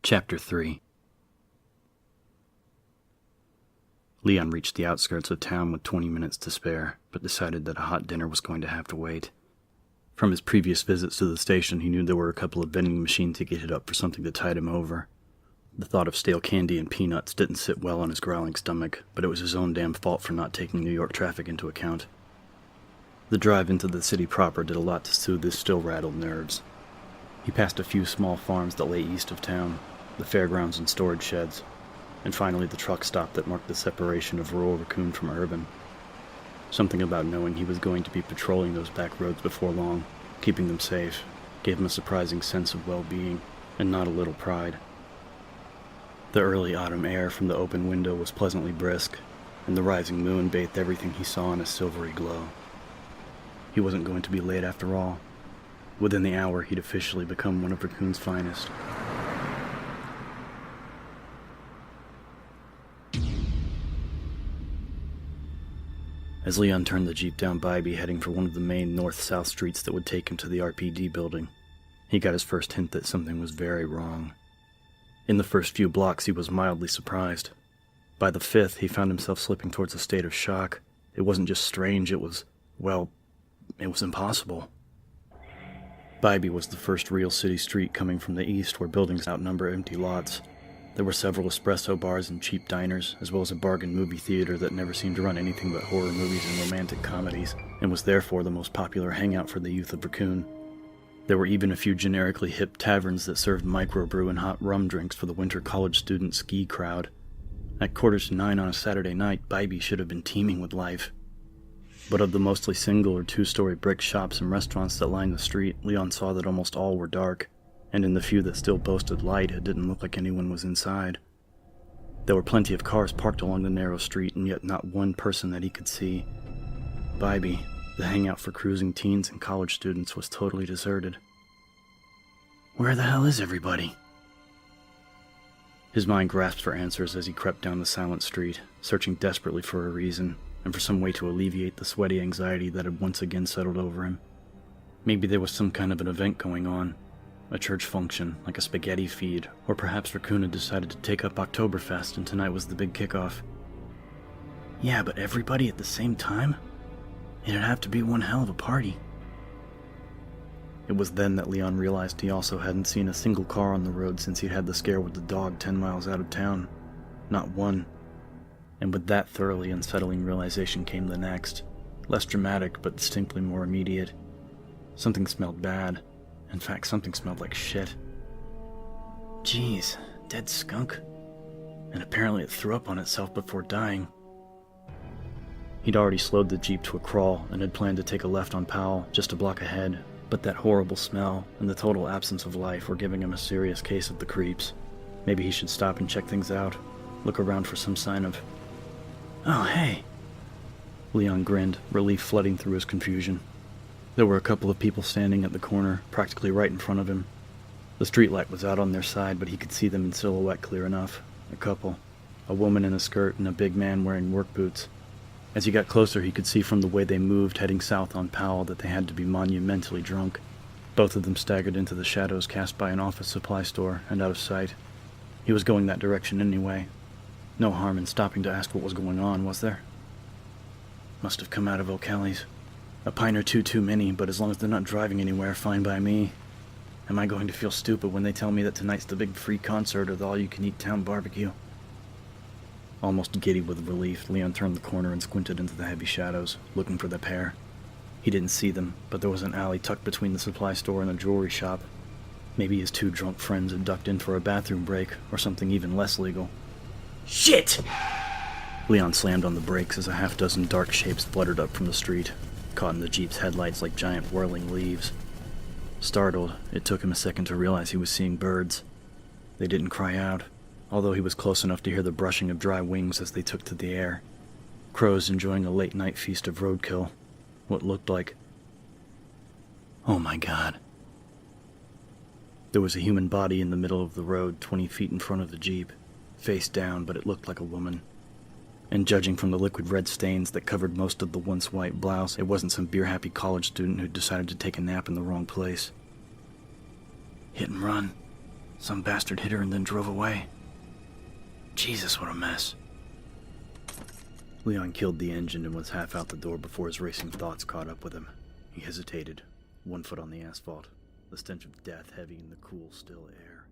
Chapter 3. Leon reached the outskirts of town with 20 minutes to spare, but decided that a hot dinner was going to have to wait. From his previous visits to the station, he knew there were a couple of vending machines he could hit up for something to tide him over. The thought of stale candy and peanuts didn't sit well on his growling stomach, but it was his own damn fault for not taking New York traffic into account. The drive into the city proper did a lot to soothe his still rattled nerves. He passed a few small farms that lay east of town, the fairgrounds and storage sheds, and finally the truck stop that marked the separation of rural Raccoon from urban. Something about knowing he was going to be patrolling those back roads before long, keeping them safe, gave him a surprising sense of well-being, and not a little pride. The early autumn air from the open window was pleasantly brisk, and the rising moon bathed everything he saw in a silvery glow. He wasn't going to be late after all. Within the hour, he'd officially become one of Raccoon's finest. As Leon turned the Jeep down Bybee, heading for one of the main north-south streets that would take him to the RPD building, he got his first hint that something was very wrong. In the first few blocks, he was mildly surprised. By the fifth, he found himself slipping towards a state of shock. It wasn't just strange, it was impossible. Bybee was the first real city street coming from the east where buildings outnumber empty lots. There were several espresso bars and cheap diners, as well as a bargain movie theater that never seemed to run anything but horror movies and romantic comedies, and was therefore the most popular hangout for the youth of Raccoon. There were even a few generically hip taverns that served microbrew and hot rum drinks for the winter college student ski crowd. At 8:45 on a Saturday night, Bybee should have been teeming with life. But of the mostly single or two-story brick shops and restaurants that lined the street, Leon saw that almost all were dark, and in the few that still boasted light, it didn't look like anyone was inside. There were plenty of cars parked along the narrow street, and yet not one person that he could see. Bybee, the hangout for cruising teens and college students, was totally deserted. Where the hell is everybody? His mind grasped for answers as he crept down the silent street, searching desperately for a reason, and for some way to alleviate the sweaty anxiety that had once again settled over him. Maybe there was some kind of an event going on. A church function, like a spaghetti feed, or perhaps Raccoon had decided to take up Oktoberfest and tonight was the big kickoff. Yeah, but everybody at the same time? It'd have to be one hell of a party. It was then that Leon realized he also hadn't seen a single car on the road since he'd had the scare with the dog 10 miles out of town. Not one. And with that thoroughly unsettling realization came the next, less dramatic but distinctly more immediate. Something smelled bad. In fact, something smelled like shit. Jeez, dead skunk. And apparently it threw up on itself before dying. He'd already slowed the Jeep to a crawl and had planned to take a left on Powell, just a block ahead, but that horrible smell and the total absence of life were giving him a serious case of the creeps. Maybe he should stop and check things out, look around for some sign of... Oh, hey! Leon grinned, relief flooding through his confusion. There were a couple of people standing at the corner, practically right in front of him. The streetlight was out on their side, but he could see them in silhouette clear enough. A couple. A woman in a skirt and a big man wearing work boots. As he got closer, he could see from the way they moved heading south on Powell that they had to be monumentally drunk. Both of them staggered into the shadows cast by an office supply store and out of sight. He was going that direction anyway. No harm in stopping to ask what was going on, was there? Must have come out of O'Kelly's. A pint or two too many, but as long as they're not driving anywhere, fine by me. Am I going to feel stupid when they tell me that tonight's the big free concert or the all-you-can-eat town barbecue? Almost giddy with relief, Leon turned the corner and squinted into the heavy shadows, looking for the pair. He didn't see them, but there was an alley tucked between the supply store and the jewelry shop. Maybe his two drunk friends had ducked in for a bathroom break, or something even less legal. Shit! Leon slammed on the brakes as a half-dozen dark shapes fluttered up from the street, caught in the Jeep's headlights like giant whirling leaves. Startled, it took him a second to realize he was seeing birds. They didn't cry out, although he was close enough to hear the brushing of dry wings as they took to the air. Crows enjoying a late-night feast of roadkill. What looked like... Oh my God. There was a human body in the middle of the road, 20 feet in front of the Jeep, face down, but it looked like a woman. And judging from the liquid red stains that covered most of the once white blouse, it wasn't some beer-happy college student who decided to take a nap in the wrong place. Hit and run. Some bastard hit her and then drove away. Jesus, what a mess. Leon killed the engine and was half out the door before his racing thoughts caught up with him. He hesitated, one foot on the asphalt, the stench of death heavy in the cool, still air.